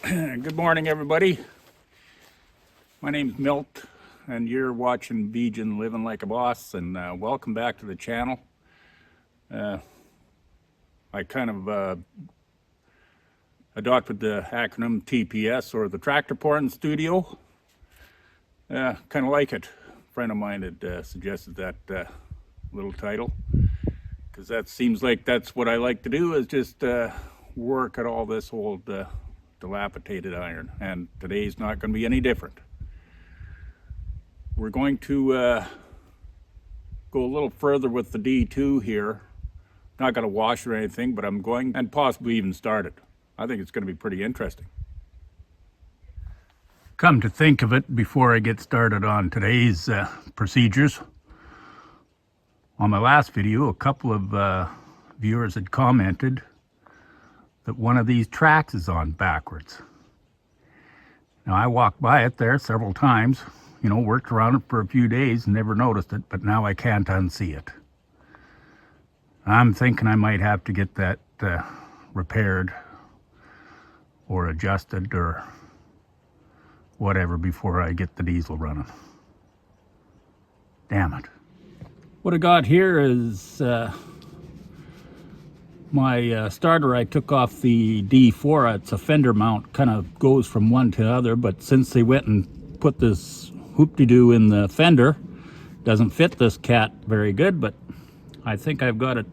Good morning, everybody. My name's Milt, and you're watching Bijan Living Like a Boss, and welcome back to the channel. I kind of adopted the acronym TPS, or the Tractor Porn Studio. Kind of like it. A friend of mine had suggested that little title, because that seems like that's what I like to do, is just work at all this old dilapidated iron, and today's not going to be any different. We're going to go a little further with the D2 here. Not going to wash or anything, but I'm going and possibly even start it. I think it's going to be pretty interesting. Come to think of it, before I get started on today's procedures, on my last video, a couple of viewers had commented that one of these tracks is on backwards. Now, I walked by it there several times, you know, worked around it for a few days and never noticed it, but now I can't unsee it. I'm thinking I might have to get that repaired or adjusted or whatever before I get the diesel running. Damn it. What I got here is my starter I took off the D4. It's a fender mount, kind of goes from one to the other, but since they went and put this hoop-de-doo in the fender, doesn't fit this cat very good, but I think I've got it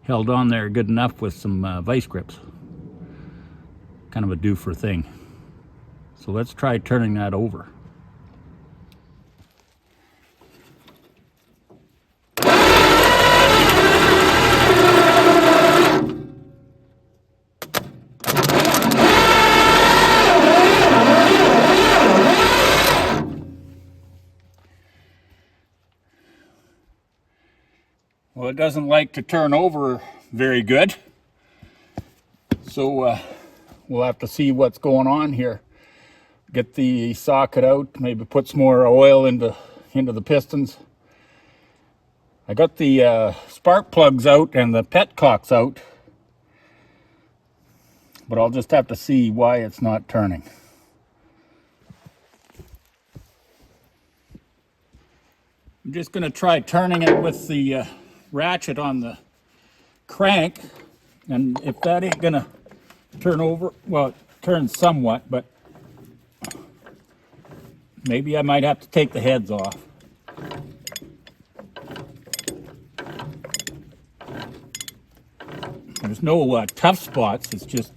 held on there good enough with some vice grips. Kind of a do-for thing. So let's try turning that over. Well, it doesn't like to turn over very good, so we'll have to see what's going on here. Get the socket out, maybe put some more oil into the pistons. I got the spark plugs out and the petcocks out, but I'll just have to see why it's not turning. I'm just going to try turning it with the ratchet on the crank, and if that ain't gonna turn over, well, it turns somewhat, but maybe I might have to take the heads off. There's no tough spots, it's just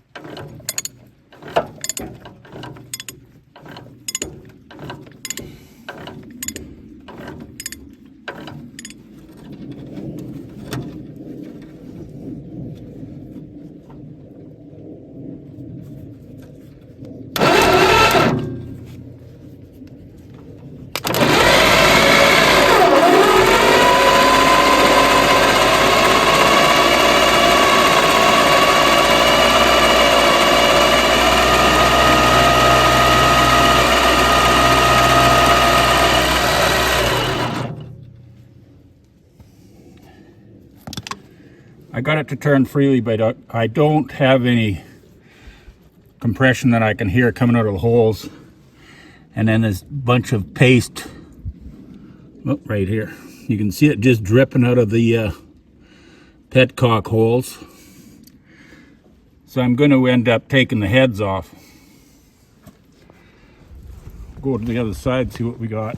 I got it to turn freely, but I don't have any compression that I can hear coming out of the holes. And then this bunch of paste right here. You can see it just dripping out of the petcock holes. So I'm going to end up taking the heads off. Go to the other side, see what we got.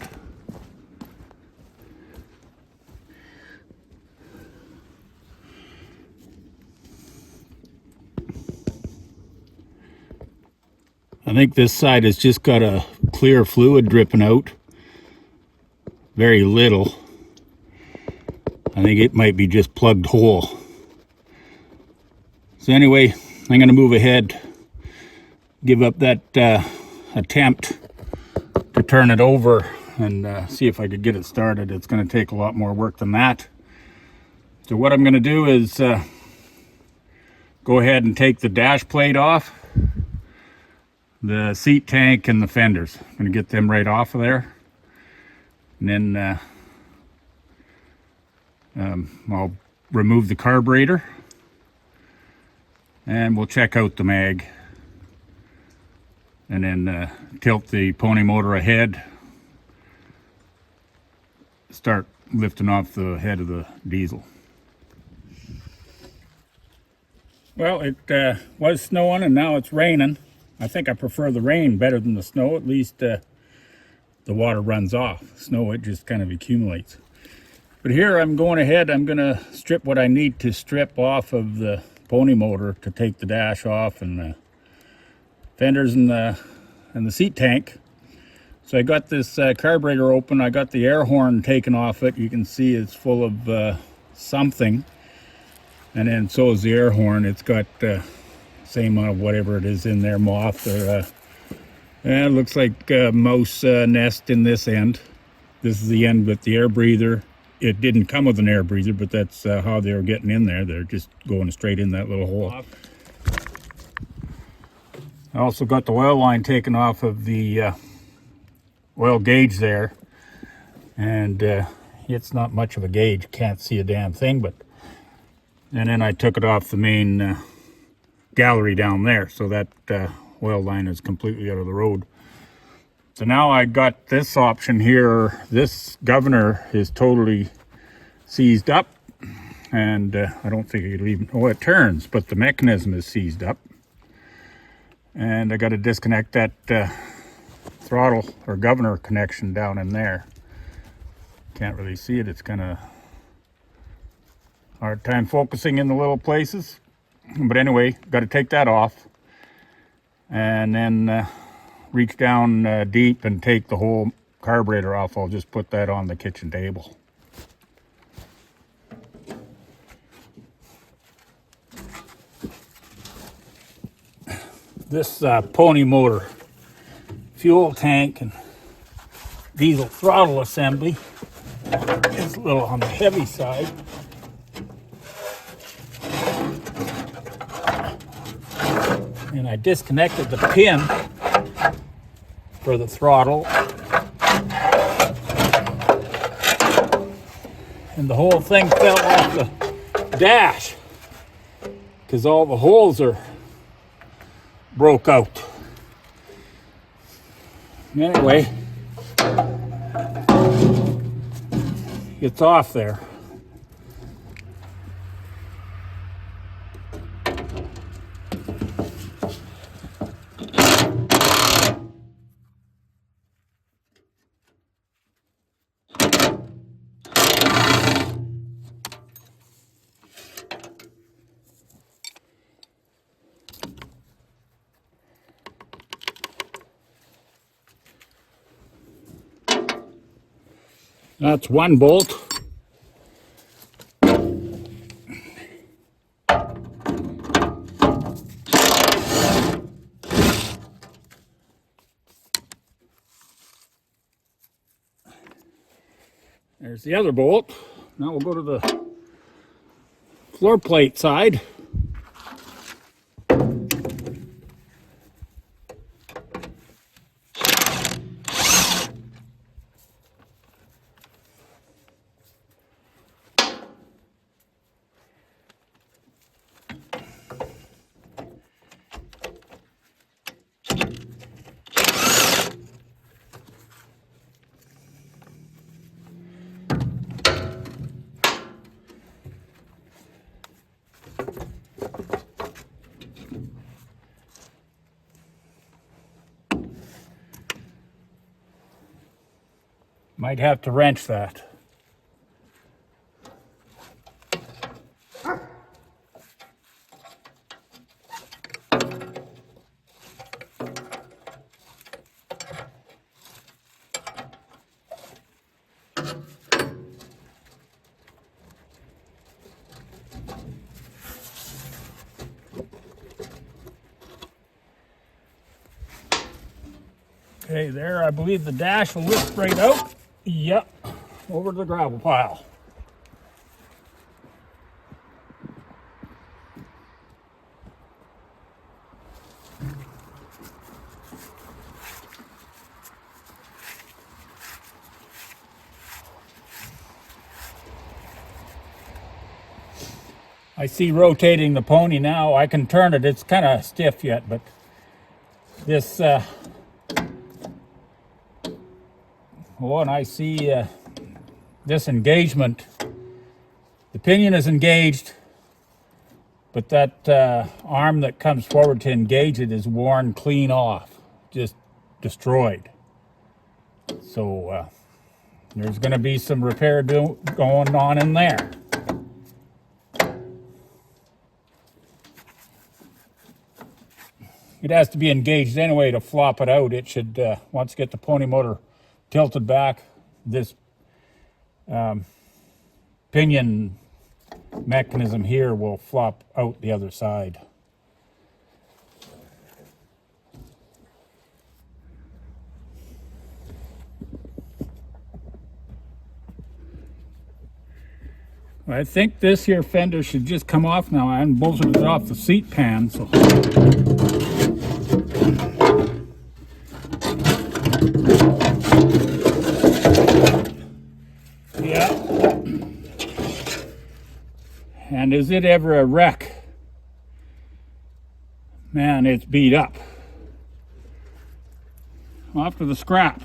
I think this side has just got a clear fluid dripping out. Very little. I think it might be just plugged hole. So anyway, I'm going to move ahead, give up that attempt to turn it over and see if I could get it started. It's going to take a lot more work than that. So what I'm going to do is go ahead and take the dash plate off, the seat tank, and the fenders. I'm going to get them right off of there. And then I'll remove the carburetor and we'll check out the mag. and then tilt the pony motor ahead, start lifting off the head of the diesel. Well, it was snowing and now it's raining. I think I prefer the rain better than the snow. At least the water runs off. Snow, it just kind of accumulates. But here I'm going ahead, I'm going to strip what I need to strip off of the pony motor to take the dash off and the fenders and the seat tank. So I got this carburetor open. I got the air horn taken off it. You can see it's full of something. And then so is the air horn. It's got same amount of whatever it is in there, moth or it looks like a mouse nest in this end. This is the end with the air breather. It didn't come with an air breather, but that's how they were getting in there. They're just going straight in that little hole. I also got the oil line taken off of the oil gauge there, and it's not much of a gauge. Can't see a damn thing, but and then I took it off the main gallery down there, so that oil line is completely out of the road. So now I got this option here. This governor is totally seized up, and I don't think it'll even, oh, it turns, but the mechanism is seized up. And I got to disconnect that throttle or governor connection down in there. Can't really see it. It's kind of hard time focusing in the little places. But anyway, got to take that off and then reach down deep and take the whole carburetor off. I'll just put that on the kitchen table. This pony motor fuel tank and diesel throttle assembly is a little on the heavy side. And I disconnected the pin for the throttle, and the whole thing fell off the dash because all the holes are broke out. Anyway, it's off there. That's one bolt. There's the other bolt. Now we'll go to the floor plate side. Might have to wrench that. Okay, there, I believe the dash will lift right out. Yep, over to the gravel pile. I see rotating the pony now. I can turn it. It's kind of stiff yet, but this, oh, and I see this engagement. The pinion is engaged, but that arm that comes forward to engage it is worn clean off, just destroyed. So there's going to be some repair going on in there. It has to be engaged anyway to flop it out. It should, once you get the pony motor tilted back, this pinion mechanism here will flop out the other side. I think this here fender should just come off now. I bolted it off the seat pan, so. Yeah. And is it ever a wreck? Man, it's beat up. Off to the scrap.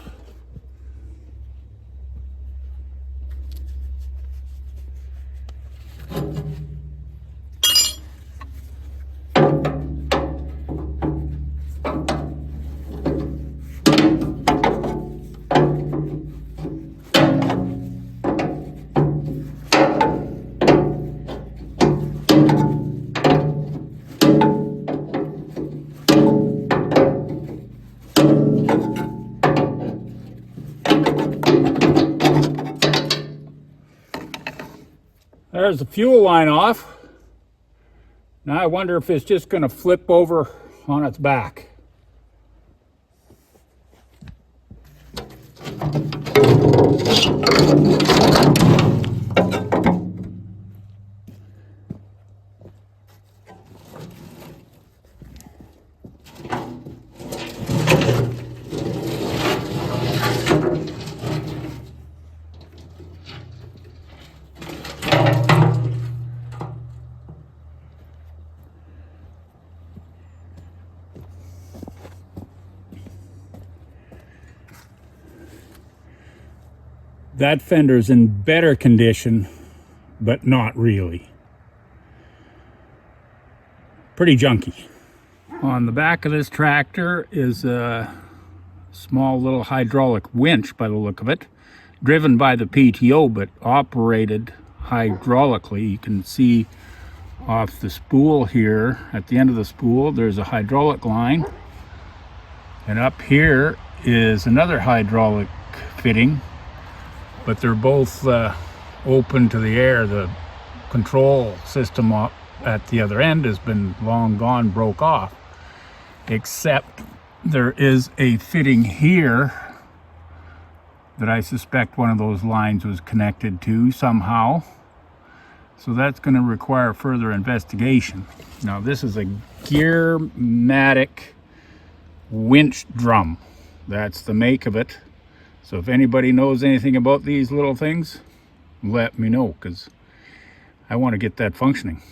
There's the fuel line off. Now I wonder if it's just going to flip over on its back. That fender's in better condition, but not really. Pretty junky. On the back of this tractor is a small little hydraulic winch by the look of it, driven by the PTO but operated hydraulically. You can see off the spool here, at the end of the spool, there's a hydraulic line, and up here is another hydraulic fitting, but they're both open to the air. The control system at the other end has been long gone, broke off, except there is a fitting here that I suspect one of those lines was connected to somehow. So that's going to require further investigation. Now this is a Gearmatic winch drum. That's the make of it. So if anybody knows anything about these little things, let me know, because I want to get that functioning.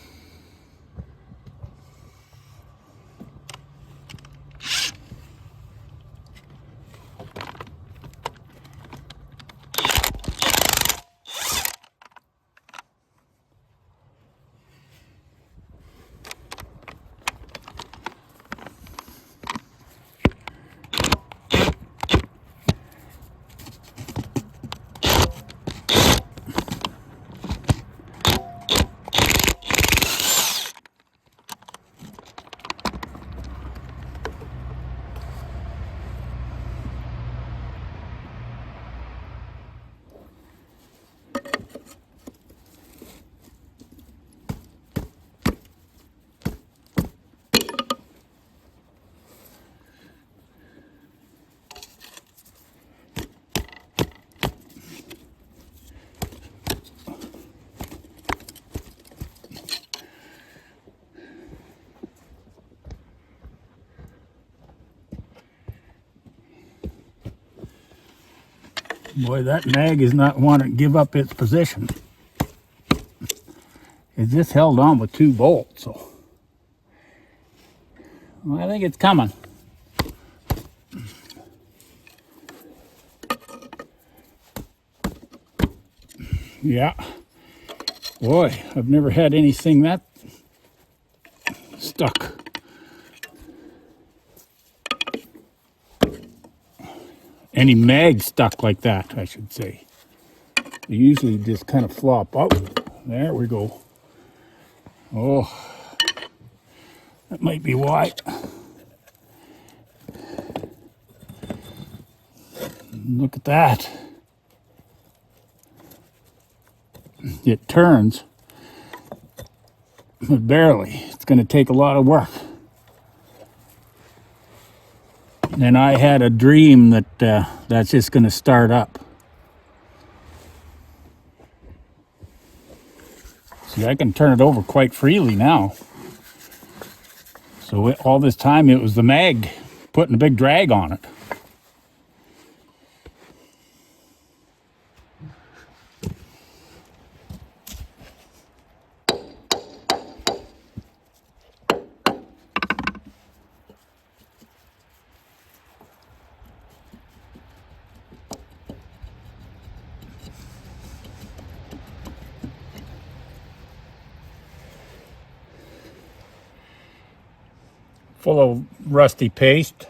Boy, that mag is not wanting to give up its position. It's just held on with 2 bolts, so well, I think it's coming. Yeah. Boy, I've never had anything that stuck. Any mag stuck like that, I should say. They usually just kind of flop out. There we go. Oh, that might be why. Look at that. It turns, but barely. It's going to take a lot of work. And I had a dream that that's just going to start up. See, I can turn it over quite freely now. So all this time it was the mag putting a big drag on it. Full of rusty paste.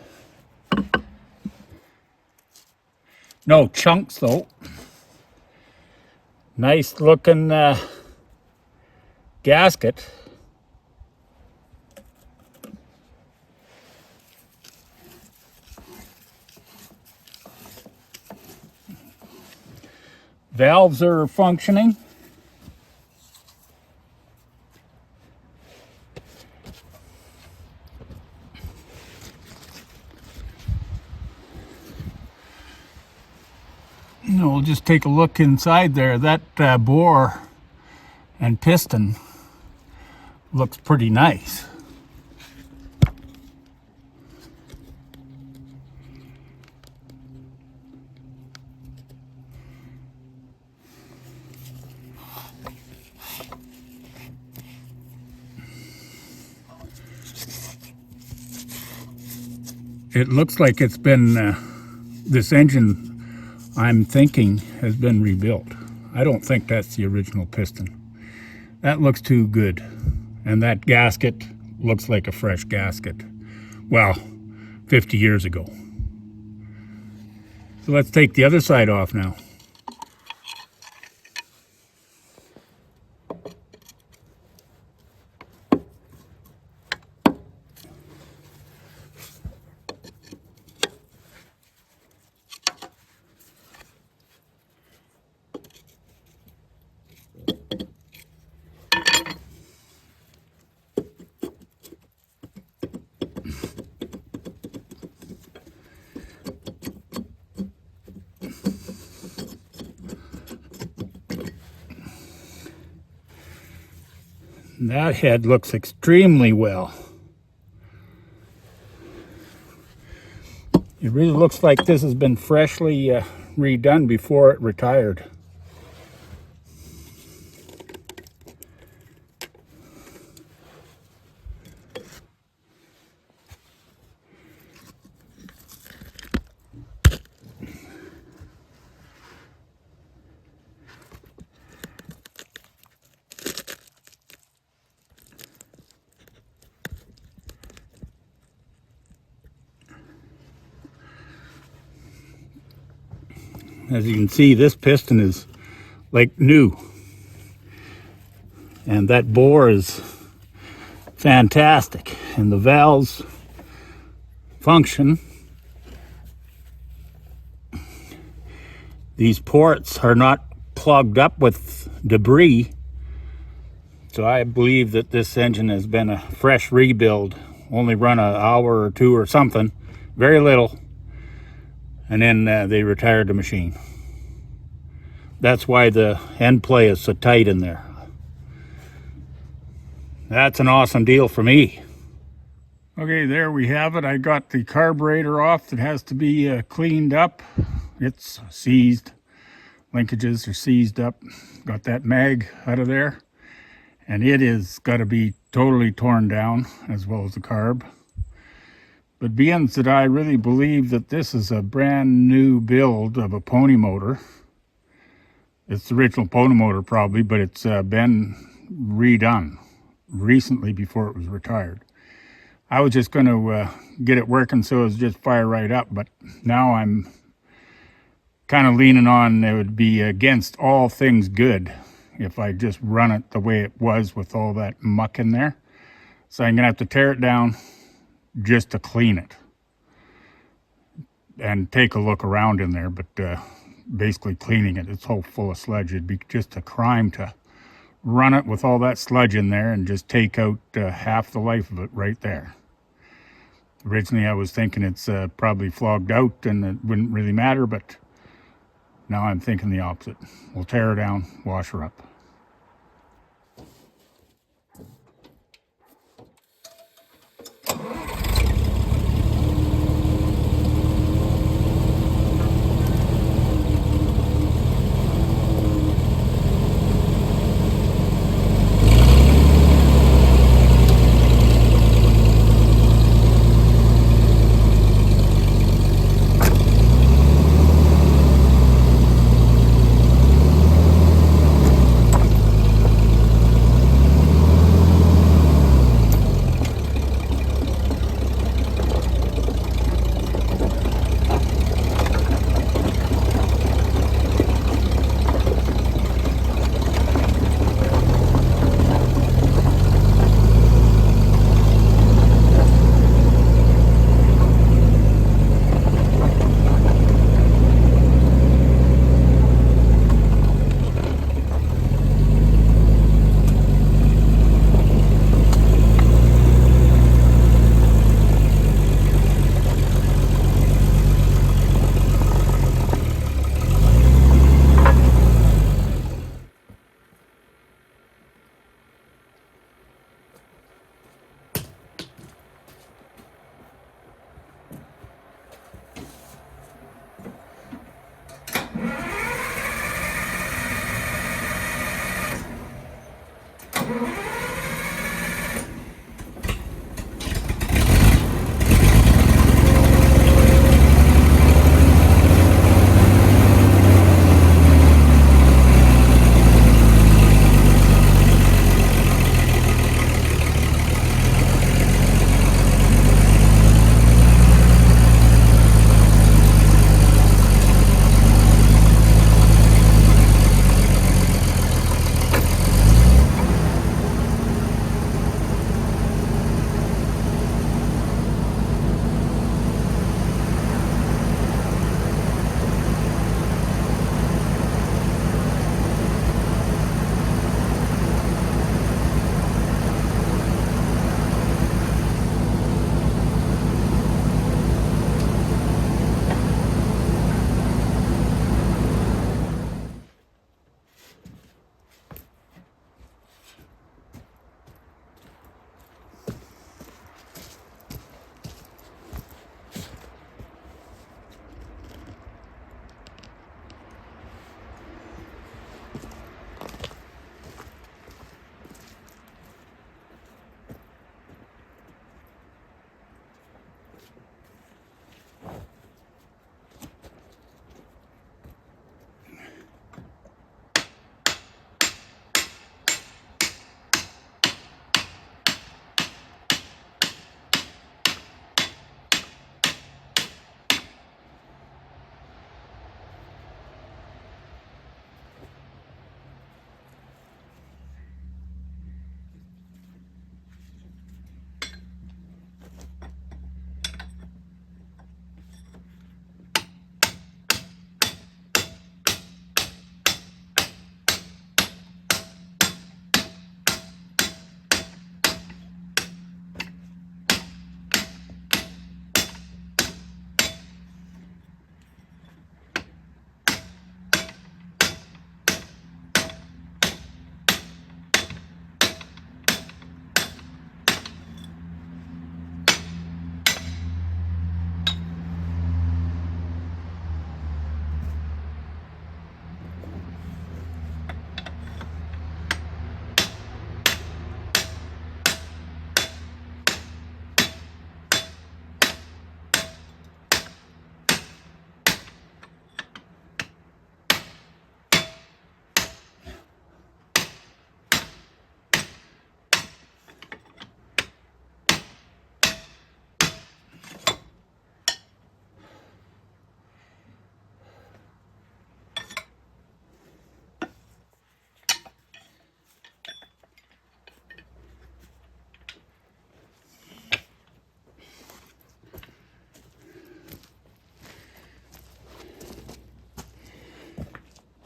No chunks though. Nice looking gasket. Valves are functioning. We'll just take a look inside there. That bore and piston looks pretty nice. It looks like it's been, this engine I'm thinking has been rebuilt. I don't think that's the original piston. That looks too good. And that gasket looks like a fresh gasket. Well, 50 years ago. So let's take the other side off now. That head looks extremely well. It really looks like this has been freshly redone before it retired. As you can see, this piston is like new. And that bore is fantastic. And the valves function. These ports are not plugged up with debris. So I believe that this engine has been a fresh rebuild. Only run an hour or two or something. Very little. And then they retired the machine. That's why the end play is so tight in there. That's an awesome deal for me. Okay, there we have it. I got the carburetor off. It has to be cleaned up. It's seized. Linkages are seized up. Got that mag out of there. And it is got to be totally torn down, as well as the carb. But being that I really believe that this is a brand new build of a pony motor, It's the original Pona motor probably, but it's been redone recently before it was retired. I was just going to get it working so it was just fire right up, but now I'm kind of leaning on it would be against all things good if I just run it the way it was with all that muck in there. So I'm going to have to tear it down just to clean it and take a look around in there, but basically cleaning it. It's all full of sludge. It'd be just a crime to run it with all that sludge in there and just take out half the life of it right there. Originally I was thinking it's probably flogged out and it wouldn't really matter, but now I'm thinking the opposite. We'll tear her down, wash her up.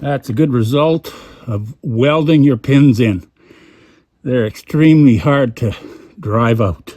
That's a good result of welding your pins in. They're extremely hard to drive out.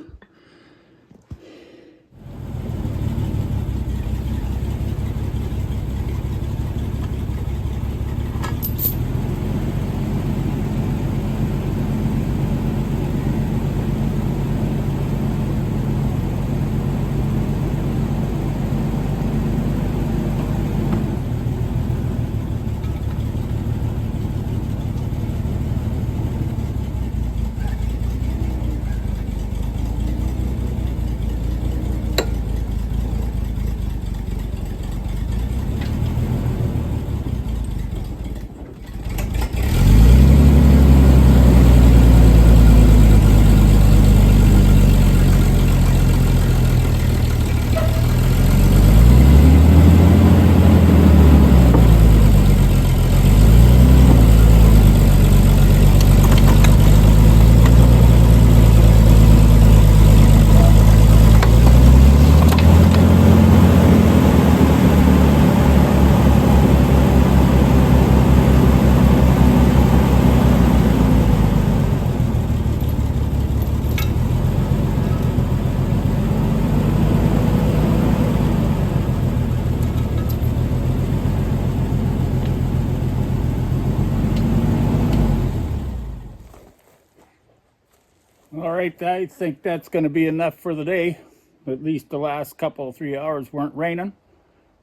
All right, I think that's going to be enough for the day. At least the last couple, 3 hours weren't raining.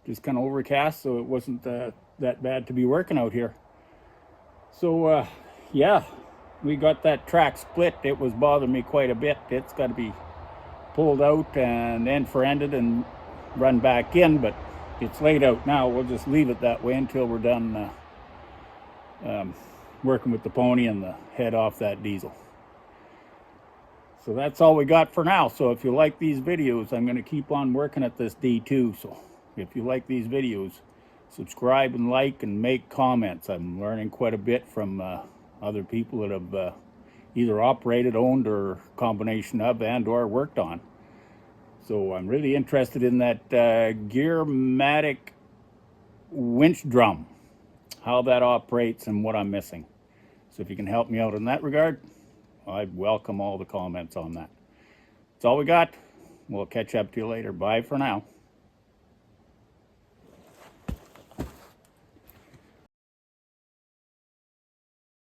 Just kind of overcast, so it wasn't that bad to be working out here. So, yeah, we got that track split. It was bothering me quite a bit. It's got to be pulled out and end-for-ended and run back in, but it's laid out now. We'll just leave it that way until we're done working with the pony and the head off that diesel. So that's all we got for now. So if you like these videos, I'm going to keep on working at this D2. So if you like these videos, subscribe and like and make comments. I'm learning quite a bit from other people that have either operated, owned, or combination of and or worked on. So I'm really interested in that Gearmatic winch drum, how that operates and what I'm missing. So if you can help me out in that regard, I'd welcome all the comments on that. That's all we got. We'll catch up to you later. Bye for now.